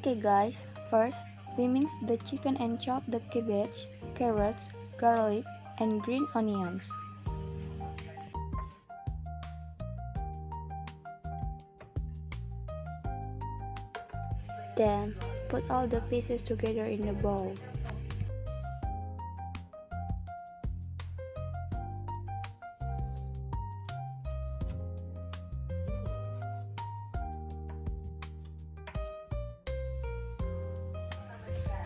Okay guys, first we mix the chicken and chop the cabbage, carrots, garlic, and green onions. Then put all the pieces together in a bowl.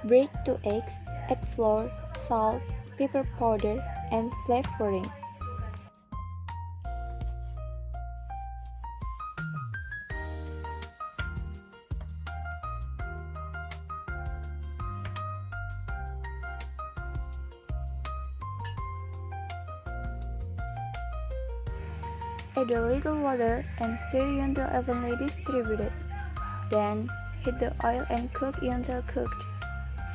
Break 2 eggs, add flour, salt, pepper powder, and flavoring. Add a little water and stir until evenly distributed. Then heat the oil and cook until cooked.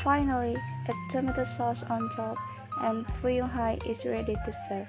Finally, add tomato sauce on top and Fuyunghai is ready to serve.